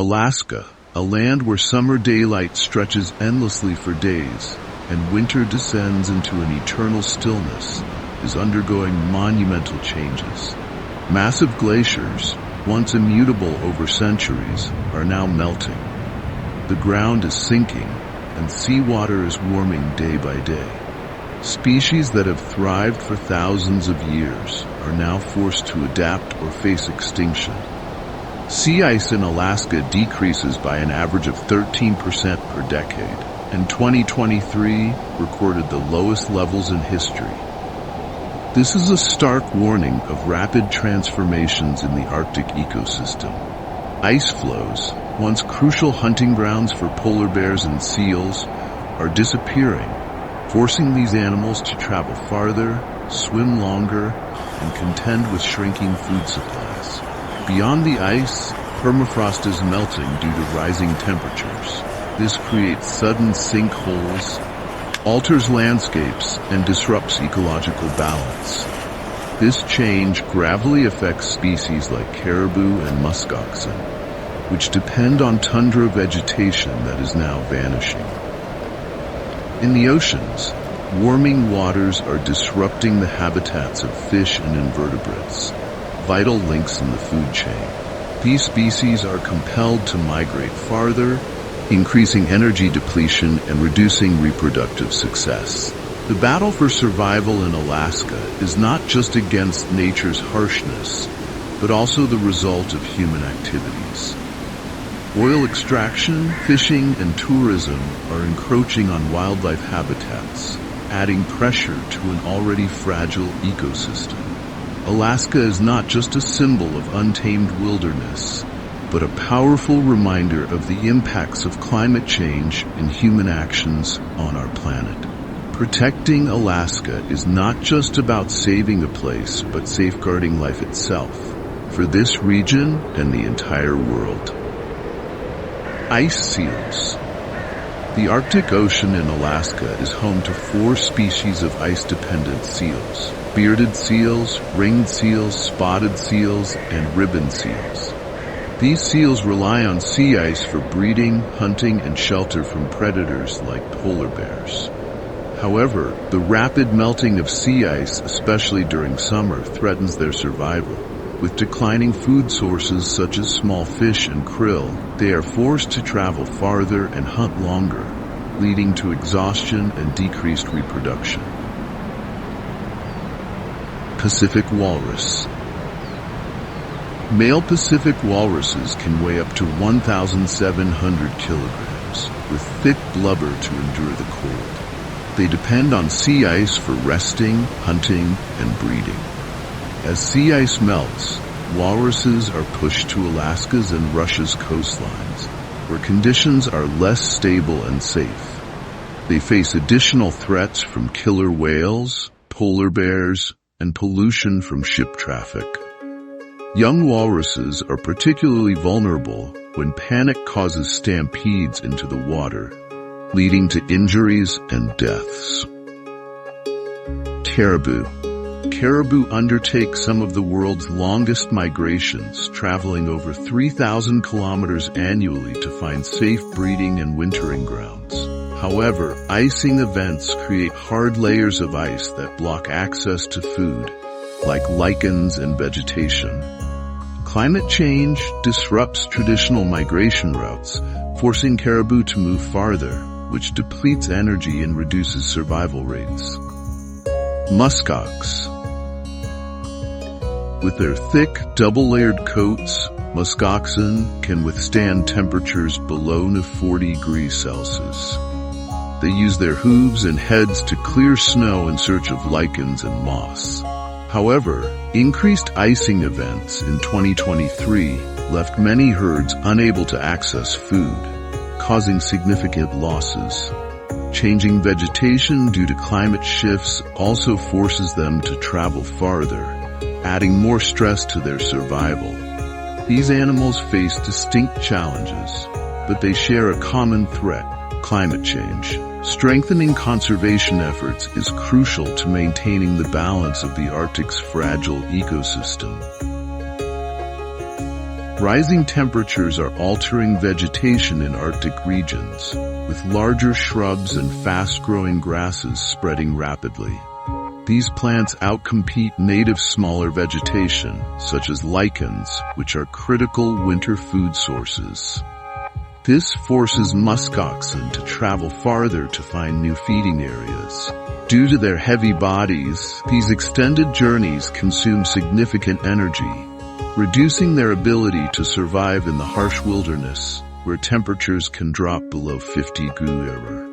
Alaska, a land where summer daylight stretches endlessly for days and winter descends into an eternal stillness, is undergoing monumental changes. Massive glaciers, once immutable over centuries, are now melting. The ground is sinking, and seawater is warming day by day. Species that have thrived for thousands of years are now forced to adapt or face extinction. Sea ice in Alaska decreases by an average of 13% per decade, and 2023 recorded the lowest levels in history. This is a stark warning of rapid transformations in the Arctic ecosystem. Ice flows, once crucial hunting grounds for polar bears and seals, are disappearing, forcing these animals to travel farther, swim longer, and contend with shrinking food supplies. Beyond the ice, permafrost is melting due to rising temperatures. This creates sudden sinkholes, alters landscapes, and disrupts ecological balance. This change gravely affects species like caribou and muskoxen, which depend on tundra vegetation that is now vanishing. In the oceans, warming waters are disrupting the habitats of fish and invertebrates, vital links in the food chain. These species are compelled to migrate farther, increasing energy depletion and reducing reproductive success. The battle for survival in Alaska is not just against nature's harshness, but also the result of human activities. Oil extraction, fishing, and tourism are encroaching on wildlife habitats, adding pressure to an already fragile ecosystem. Alaska is not just a symbol of untamed wilderness, but a powerful reminder of the impacts of climate change and human actions on our planet. Protecting Alaska is not just about saving a place, but safeguarding life itself, for this region and the entire world. Ice seals. The Arctic Ocean in Alaska is home to 4 species of ice-dependent seals: bearded seals, ringed seals, spotted seals, and ribbon seals. These seals rely on sea ice for breeding, hunting, and shelter from predators like polar bears. However, the rapid melting of sea ice, especially during summer, threatens their survival. With declining food sources such as small fish and krill, they are forced to travel farther and hunt longer, leading to exhaustion and decreased reproduction. Pacific walrus. Male Pacific walruses can weigh up to 1,700 kilograms, with thick blubber to endure the cold. They depend on sea ice for resting, hunting, and breeding. As sea ice melts, walruses are pushed to Alaska's and Russia's coastlines, where conditions are less stable and safe. They face additional threats from killer whales, polar bears, and pollution from ship traffic. Young walruses are particularly vulnerable when panic causes stampedes into the water, leading to injuries and deaths. Caribou. Caribou undertake some of the world's longest migrations, traveling over 3,000 kilometers annually to find safe breeding and wintering grounds. However, icing events create hard layers of ice that block access to food, like lichens and vegetation. Climate change disrupts traditional migration routes, forcing caribou to move farther, which depletes energy and reduces survival rates. Muskox. With their thick, double-layered coats, muskoxen can withstand temperatures below 40 degrees Celsius. They use their hooves and heads to clear snow in search of lichens and moss. However, increased icing events in 2023 left many herds unable to access food, causing significant losses. Changing vegetation due to climate shifts also forces them to travel farther, adding more stress to their survival. These animals face distinct challenges, but they share a common threat: climate change. Strengthening conservation efforts is crucial to maintaining the balance of the Arctic's fragile ecosystem. Rising temperatures are altering vegetation in Arctic regions, with larger shrubs and fast-growing grasses spreading rapidly. These plants outcompete native smaller vegetation, such as lichens, which are critical winter food sources. This forces muskoxen to travel farther to find new feeding areas. Due to their heavy bodies, these extended journeys consume significant energy, reducing their ability to survive in the harsh wilderness, where temperatures can drop below 50 °C.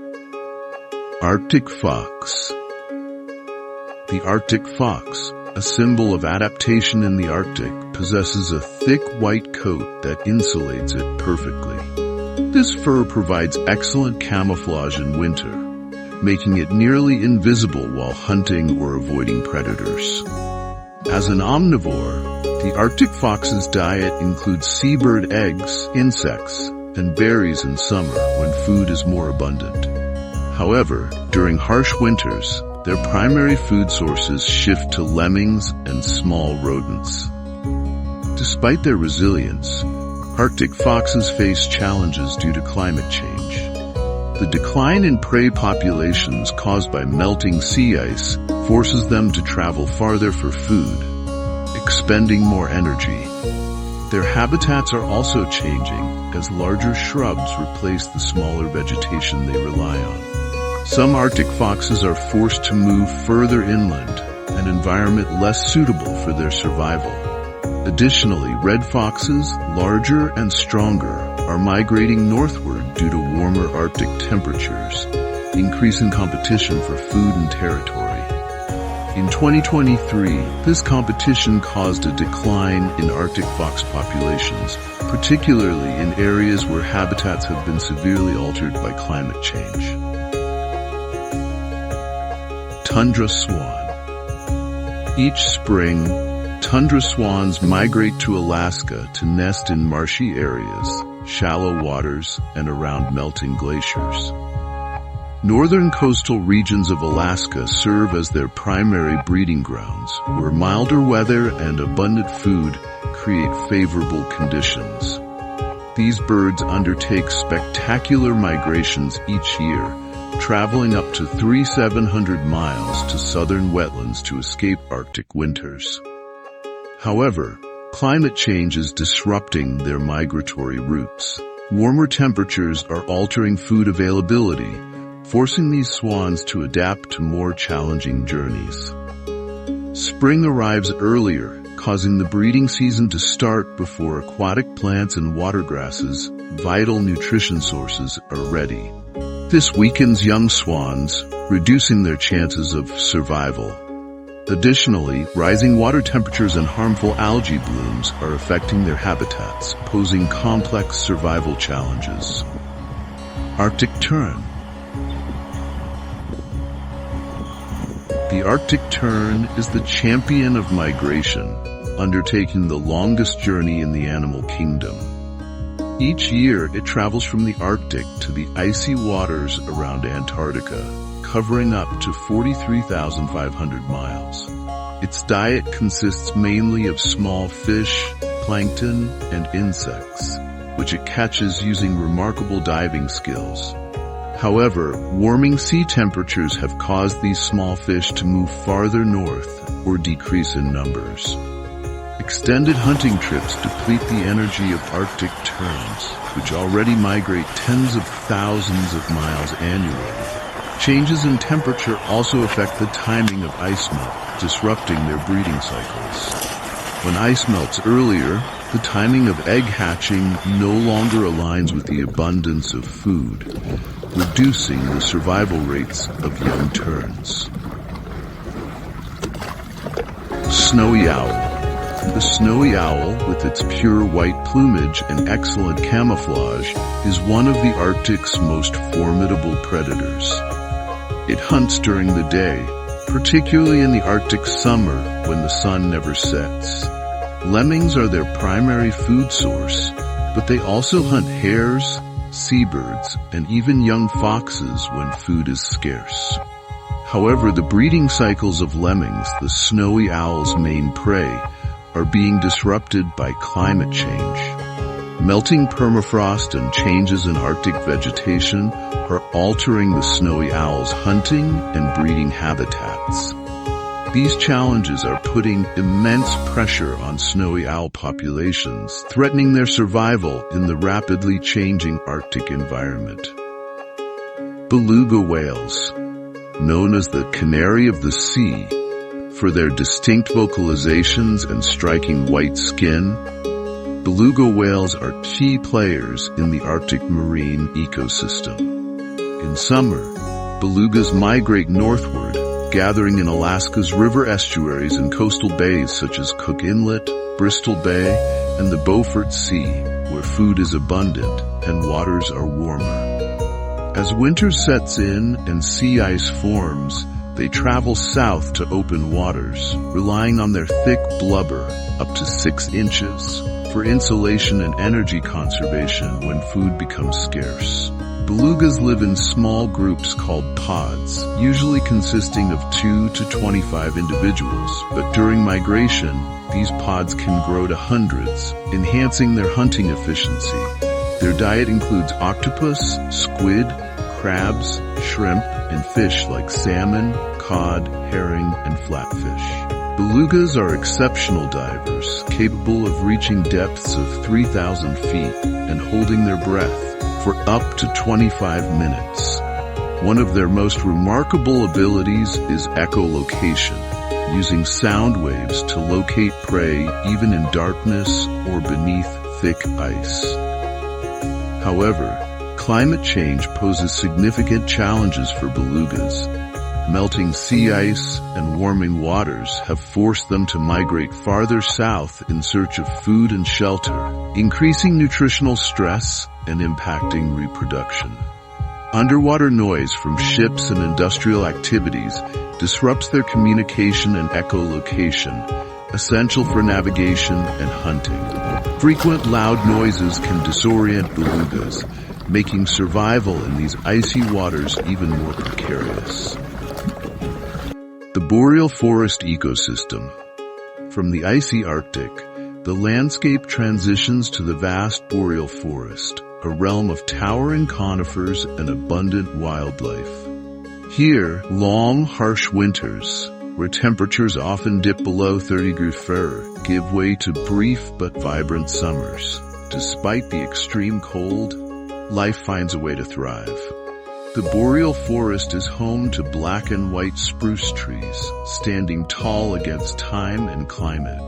Arctic fox. The Arctic fox, a symbol of adaptation in the Arctic, possesses a thick white coat that insulates it perfectly. This fur provides excellent camouflage in winter, making it nearly invisible while hunting or avoiding predators. As an omnivore, the Arctic fox's diet includes seabird eggs, insects, and berries in summer when food is more abundant. However, during harsh winters, their primary food sources shift to lemmings and small rodents. Despite their resilience, Arctic foxes face challenges due to climate change. The decline in prey populations caused by melting sea ice forces them to travel farther for food, expending more energy. Their habitats are also changing as larger shrubs replace the smaller vegetation they rely on. Some Arctic foxes are forced to move further inland, an environment less suitable for their survival. Additionally, red foxes, larger and stronger, are migrating northward due to warmer Arctic temperatures, increasing competition for food and territory. In 2023, this competition caused a decline in Arctic fox populations, particularly in areas where habitats have been severely altered by climate change. Tundra swan. Each spring, tundra swans migrate to Alaska to nest in marshy areas, shallow waters, and around melting glaciers. Northern coastal regions of Alaska serve as their primary breeding grounds, where milder weather and abundant food create favorable conditions. These birds undertake spectacular migrations each year, traveling up to 3,700 miles to southern wetlands to escape Arctic winters. However, climate change is disrupting their migratory routes. Warmer temperatures are altering food availability, forcing these swans to adapt to more challenging journeys. Spring arrives earlier, causing the breeding season to start before aquatic plants and water grasses, vital nutrition sources, are ready. This weakens young swans, reducing their chances of survival. Additionally, rising water temperatures and harmful algae blooms are affecting their habitats, posing complex survival challenges. Arctic tern. The Arctic tern is the champion of migration, undertaking the longest journey in the animal kingdom. Each year, it travels from the Arctic to the icy waters around Antarctica, covering up to 43,500 miles. Its diet consists mainly of small fish, plankton, and insects, which it catches using remarkable diving skills. However, warming sea temperatures have caused these small fish to move farther north or decrease in numbers. Extended hunting trips deplete the energy of Arctic terns, which already migrate tens of thousands of miles annually. Changes in temperature also affect the timing of ice melt, disrupting their breeding cycles. When ice melts earlier, the timing of egg hatching no longer aligns with the abundance of food, reducing the survival rates of young terns. Snowy owl. The snowy owl, with its pure white plumage and excellent camouflage, is one of the Arctic's most formidable predators. It hunts during the day, particularly in the Arctic summer when the sun never sets. Lemmings are their primary food source, but they also hunt hares, seabirds, and even young foxes when food is scarce. However, the breeding cycles of lemmings, the snowy owl's main prey, are being disrupted by climate change. Melting permafrost and changes in Arctic vegetation are altering the snowy owl's hunting and breeding habitats. These challenges are putting immense pressure on snowy owl populations, threatening their survival in the rapidly changing Arctic environment. Beluga whales, known as the canary of the sea, for their distinct vocalizations and striking white skin, beluga whales are key players in the Arctic marine ecosystem. In summer, belugas migrate northward, gathering in Alaska's river estuaries and coastal bays such as Cook Inlet, Bristol Bay, and the Beaufort Sea, where food is abundant and waters are warmer. As winter sets in and sea ice forms, they travel south to open waters, relying on their thick blubber, up to 6 inches, for insulation and energy conservation when food becomes scarce. Belugas live in small groups called pods, usually consisting of 2 to 25 individuals, but during migration, these pods can grow to hundreds, enhancing their hunting efficiency. Their diet includes octopus, squid, crabs, shrimp, and fish like salmon, cod, herring, and flatfish. Belugas are exceptional divers, capable of reaching depths of 3,000 feet and holding their breath for up to 25 minutes. One of their most remarkable abilities is echolocation, using sound waves to locate prey even in darkness or beneath thick ice. However, climate change poses significant challenges for belugas. Melting sea ice and warming waters have forced them to migrate farther south in search of food and shelter, increasing nutritional stress and impacting reproduction. Underwater noise from ships and industrial activities disrupts their communication and echolocation, essential for navigation and hunting. Frequent loud noises can disorient belugas, making survival in these icy waters even more precarious. The boreal forest ecosystem. From the icy Arctic, the landscape transitions to the vast boreal forest, a realm of towering conifers and abundant wildlife. Here, long, harsh winters, where temperatures often dip below 30 degrees Fahrenheit, give way to brief but vibrant summers. Despite the extreme cold, life finds a way to thrive. The boreal forest is home to black and white spruce trees, standing tall against time and climate.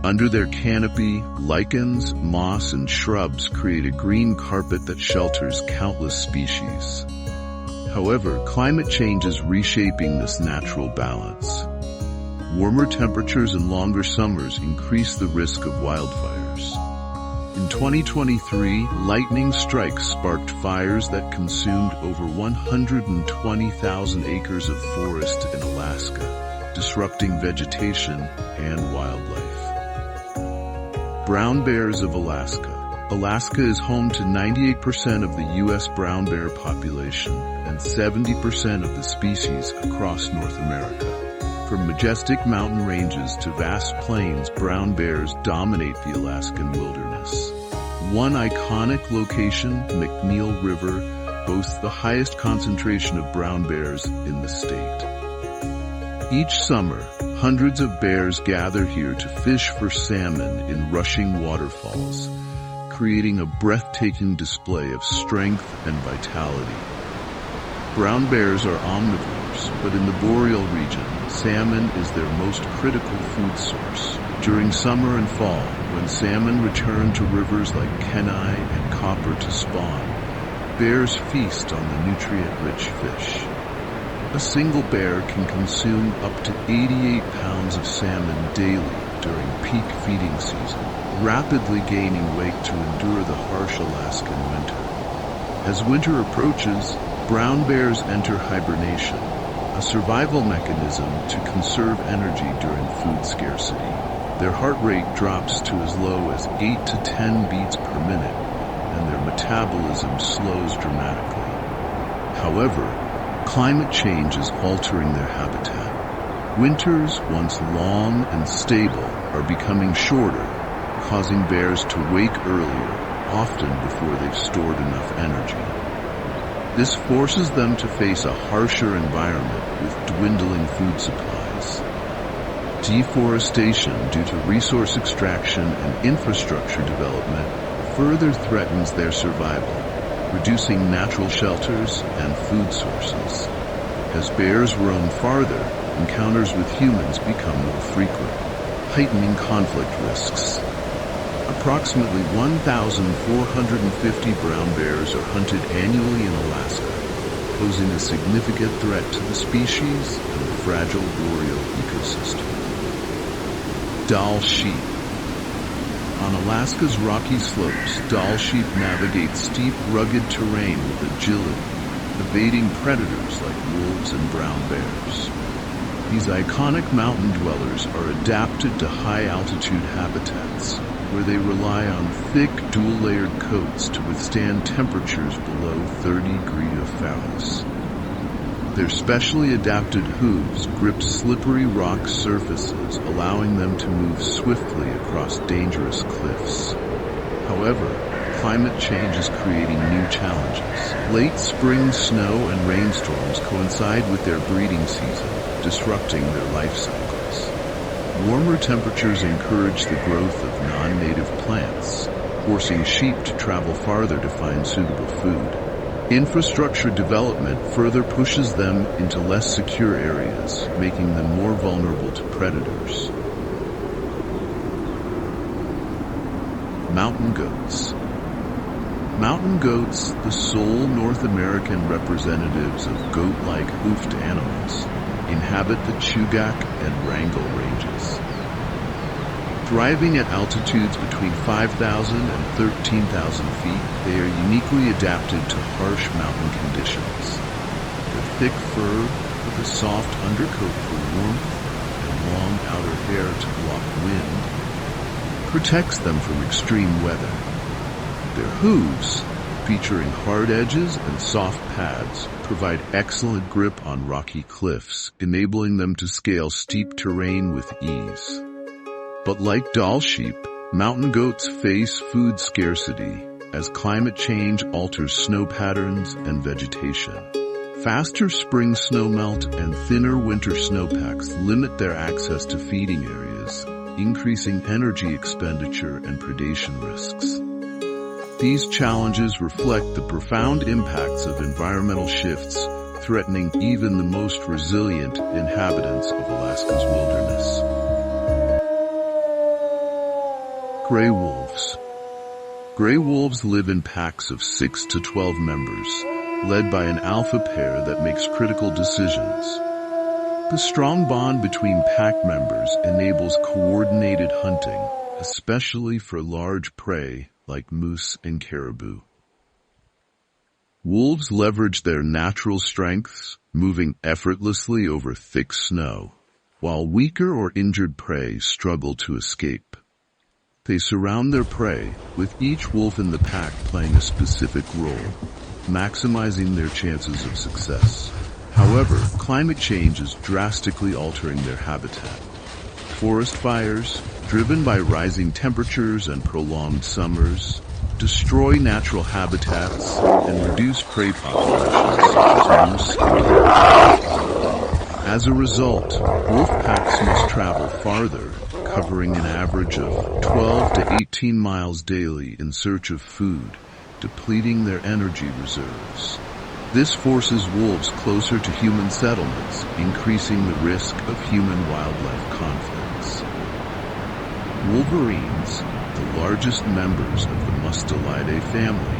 Under their canopy, lichens, moss, and shrubs create a green carpet that shelters countless species. However, climate change is reshaping this natural balance. Warmer temperatures and longer summers increase the risk of wildfires. In 2023, lightning strikes sparked fires that consumed over 120,000 acres of forest in Alaska, disrupting vegetation and wildlife. Brown bears of Alaska. Alaska is home to 98% of the U.S. brown bear population and 70% of the species across North America. From majestic mountain ranges to vast plains, brown bears dominate the Alaskan wilderness. One iconic location, McNeil River, boasts the highest concentration of brown bears in the state. Each summer, hundreds of bears gather here to fish for salmon in rushing waterfalls, creating a breathtaking display of strength and vitality. Brown bears are omnivores, but in the boreal region, salmon is their most critical food source. During summer and fall, when salmon return to rivers like Kenai and Copper to spawn, bears feast on the nutrient-rich fish. A single bear can consume up to 88 pounds of salmon daily during peak feeding season, rapidly gaining weight to endure the harsh Alaskan winter. As winter approaches, brown bears enter hibernation, a survival mechanism to conserve energy during food scarcity. Their heart rate drops to as low as 8 to 10 beats per minute, and their metabolism slows dramatically. However, climate change is altering their habitat. Winters, once long and stable, are becoming shorter, causing bears to wake earlier, often before they've stored enough energy. This forces them to face a harsher environment with dwindling food supplies. Deforestation due to resource extraction and infrastructure development further threatens their survival, reducing natural shelters and food sources. As bears roam farther, encounters with humans become more frequent, heightening conflict risks. Approximately 1,450 brown bears are hunted annually in Alaska, posing a significant threat to the species and the fragile boreal ecosystem. Dall sheep. On Alaska's rocky slopes, Dall sheep navigate steep, rugged terrain with agility, evading predators like wolves and brown bears. These iconic mountain dwellers are adapted to high-altitude habitats, where they rely on thick, dual-layered coats to withstand temperatures below 30 degrees Fahrenheit. Their specially adapted hooves grip slippery rock surfaces, allowing them to move swiftly across dangerous cliffs. However, climate change is creating new challenges. Late spring snow and rainstorms coincide with their breeding season, disrupting their life cycles. Warmer temperatures encourage the growth of non-native plants, forcing sheep to travel farther to find suitable food. Infrastructure development further pushes them into less secure areas, making them more vulnerable to predators. Mountain goats. Mountain goats, the sole North American representatives of goat-like hoofed animals, inhabit the Chugach and Wrangell ranges. Thriving at altitudes between 5,000 and 13,000 feet, they are uniquely adapted to harsh mountain conditions. Their thick fur, with a soft undercoat for warmth and long outer hair to block wind, protects them from extreme weather. Their hooves, featuring hard edges and soft pads, provide excellent grip on rocky cliffs, enabling them to scale steep terrain with ease. But like Dall sheep, mountain goats face food scarcity as climate change alters snow patterns and vegetation. Faster spring snowmelt and thinner winter snowpacks limit their access to feeding areas, increasing energy expenditure and predation risks. These challenges reflect the profound impacts of environmental shifts, threatening even the most resilient inhabitants of Alaska's wilderness. Gray wolves. Gray wolves live in packs of 6 to 12 members, led by an alpha pair that makes critical decisions. The strong bond between pack members enables coordinated hunting, especially for large prey like moose and caribou. Wolves leverage their natural strengths, moving effortlessly over thick snow, while weaker or injured prey struggle to escape. They surround their prey, with each wolf in the pack playing a specific role, maximizing their chances of success. However, climate change is drastically altering their habitat. Forest fires, driven by rising temperatures and prolonged summers, destroy natural habitats and reduce prey populations such as moose and caribou. As a result, wolf packs must travel farther, covering an average of 12 to 18 miles daily in search of food, depleting their energy reserves. This forces wolves closer to human settlements, increasing the risk of human-wildlife conflicts. Wolverines, the largest members of the Mustelidae family,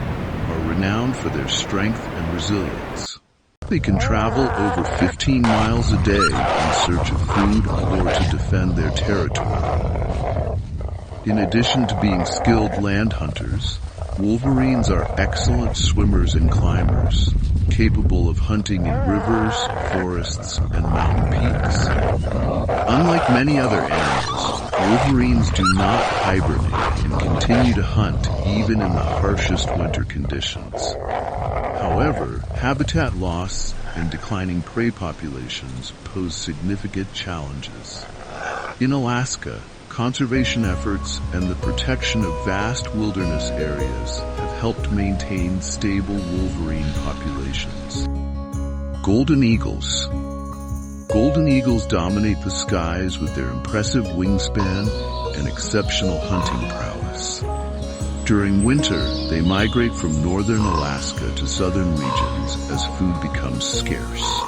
are renowned for their strength and resilience. They can travel over 15 miles a day in search of food or to defend their territory. In addition to being skilled land hunters, wolverines are excellent swimmers and climbers, capable of hunting in rivers, forests, and mountain peaks. Unlike many other animals, wolverines do not hibernate and continue to hunt even in the harshest winter conditions. However, habitat loss and declining prey populations pose significant challenges. In Alaska, conservation efforts and the protection of vast wilderness areas have helped maintain stable wolverine populations. Golden eagles. Golden eagles dominate the skies with their impressive wingspan and exceptional hunting prowess. During winter, they migrate from northern Alaska to southern regions as food becomes scarce.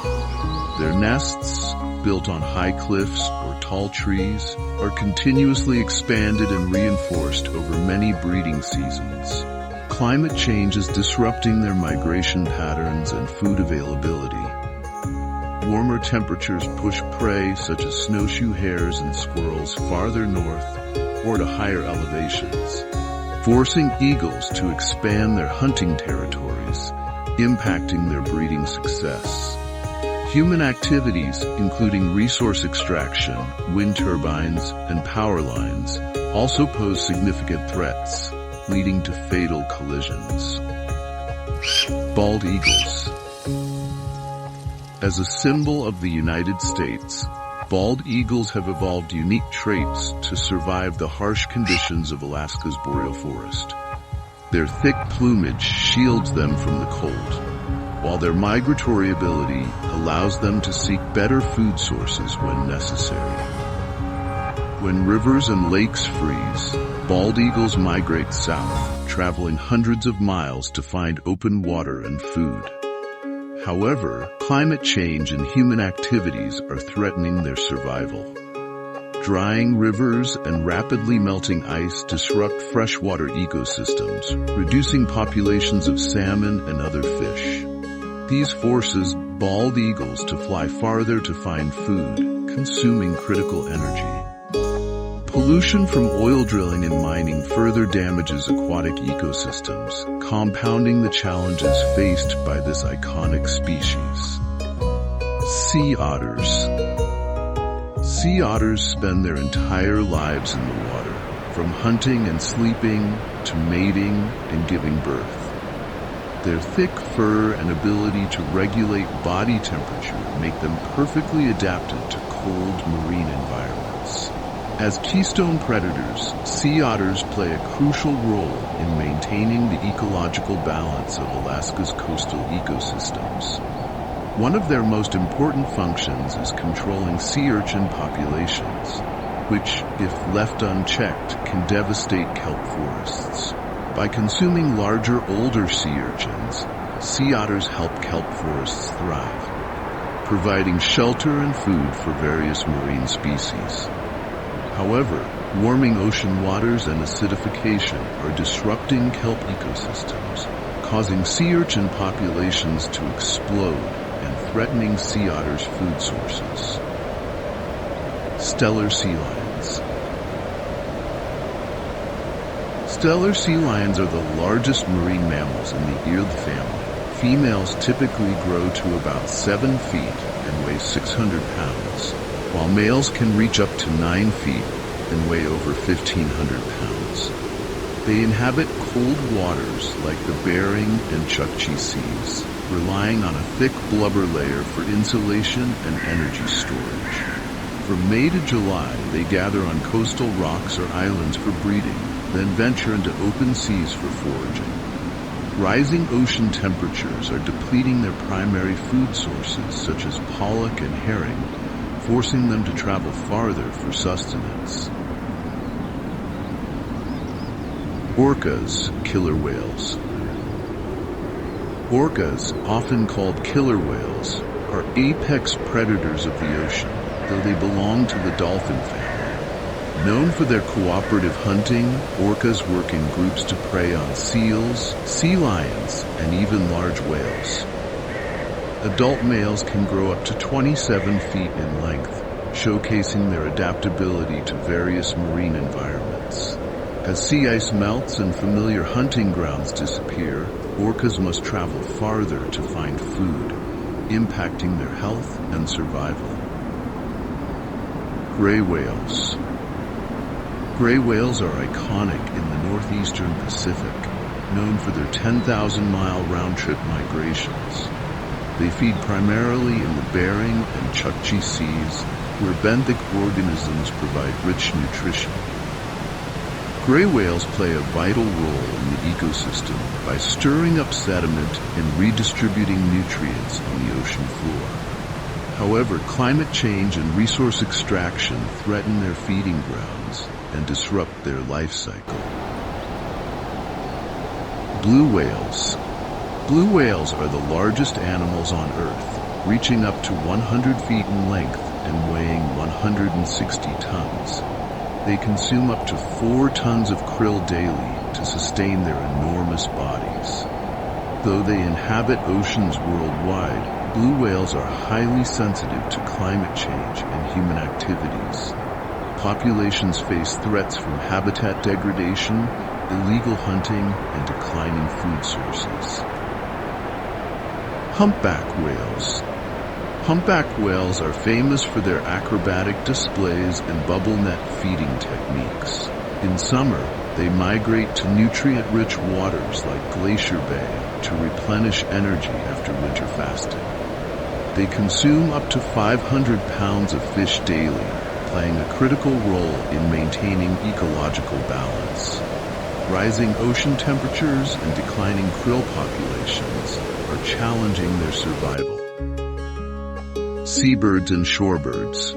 Their nests, built on high cliffs or tall trees, are continuously expanded and reinforced over many breeding seasons. Climate change is disrupting their migration patterns and food availability. Warmer temperatures push prey such as snowshoe hares and squirrels farther north or to higher elevations, forcing eagles to expand their hunting territories, impacting their breeding success. Human activities, including resource extraction, wind turbines, and power lines, also pose significant threats, leading to fatal collisions. Bald eagles. As a symbol of the United States, bald eagles have evolved unique traits to survive the harsh conditions of Alaska's boreal forest. Their thick plumage shields them from the cold, while their migratory ability allows them to seek better food sources when necessary. When rivers and lakes freeze, bald eagles migrate south, traveling hundreds of miles to find open water and food. However, climate change and human activities are threatening their survival. Drying rivers and rapidly melting ice disrupt freshwater ecosystems, reducing populations of salmon and other fish. These forces bald eagles to fly farther to find food, consuming critical energy. Pollution from oil drilling and mining further damages aquatic ecosystems, compounding the challenges faced by this iconic species. Sea otters. Sea otters spend their entire lives in the water, from hunting and sleeping to mating and giving birth. Their thick fur and ability to regulate body temperature make them perfectly adapted to cold marine environments. As keystone predators, sea otters play a crucial role in maintaining the ecological balance of Alaska's coastal ecosystems. One of their most important functions is controlling sea urchin populations, which, if left unchecked, can devastate kelp forests. By consuming larger, older sea urchins, sea otters help kelp forests thrive, providing shelter and food for various marine species. However, warming ocean waters and acidification are disrupting kelp ecosystems, causing sea urchin populations to explode and threatening sea otters' food sources. Stellar sea lions. Stellar sea lions are the largest marine mammals in the earth family. Females typically grow to about 7 feet and weigh 600 pounds, while males can reach up to 9 feet and weigh over 1,500 pounds. They inhabit cold waters like the Bering and Chukchi Seas, relying on a thick blubber layer for insulation and energy storage. From May to July, they gather on coastal rocks or islands for breeding, then venture into open seas for foraging. Rising ocean temperatures are depleting their primary food sources, such as pollock and herring, forcing them to travel farther for sustenance. Orcas, killer whales. Orcas, often called killer whales, are apex predators of the ocean, though they belong to the dolphin family. Known for their cooperative hunting, orcas work in groups to prey on seals, sea lions, and even large whales. Adult males can grow up to 27 feet in length, showcasing their adaptability to various marine environments. As sea ice melts and familiar hunting grounds disappear, orcas must travel farther to find food, impacting their health and survival. Gray whales. Gray whales are iconic in the northeastern Pacific, known for their 10,000-mile round-trip migrations. They feed primarily in the Bering and Chukchi Seas where benthic organisms provide rich nutrition. Gray whales play a vital role in the ecosystem by stirring up sediment and redistributing nutrients on the ocean floor. However, climate change and resource extraction threaten their feeding grounds and disrupt their life cycle. Blue whales. Blue whales are the largest animals on Earth, reaching up to 100 feet in length and weighing 160 tons. They consume up to 4 tons of krill daily to sustain their enormous bodies. Though they inhabit oceans worldwide, blue whales are highly sensitive to climate change and human activities. Populations face threats from habitat degradation, illegal hunting, and declining food sources. Humpback whales. Humpback whales are famous for their acrobatic displays and bubble net feeding techniques. In summer, they migrate to nutrient-rich waters like Glacier Bay to replenish energy after winter fasting. They consume up to 500 pounds of fish daily, playing a critical role in maintaining ecological balance. Rising ocean temperatures and declining krill populations are challenging their survival. Seabirds and shorebirds.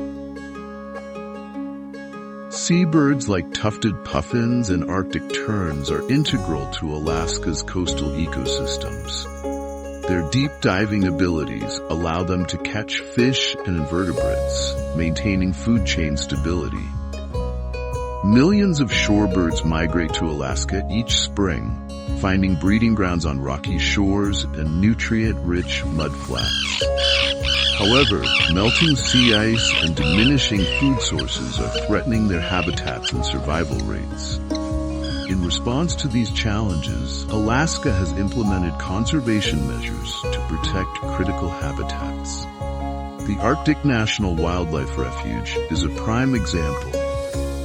Seabirds like tufted puffins and Arctic terns are integral to Alaska's coastal ecosystems. Their deep diving abilities allow them to catch fish and invertebrates, maintaining food chain stability. Millions of shorebirds migrate to Alaska each spring, finding breeding grounds on rocky shores and nutrient-rich mudflats. However, melting sea ice and diminishing food sources are threatening their habitats and survival rates. In response to these challenges, Alaska has implemented conservation measures to protect critical habitats. The Arctic National Wildlife Refuge is a prime example,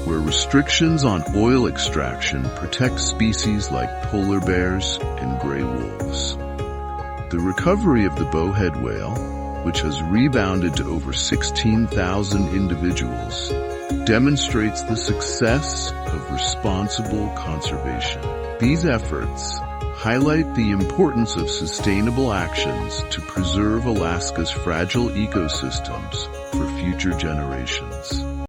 where restrictions on oil extraction protect species like polar bears and gray wolves. The recovery of the bowhead whale, which has rebounded to over 16,000 individuals, demonstrates the success of responsible conservation. These efforts highlight the importance of sustainable actions to preserve Alaska's fragile ecosystems for future generations.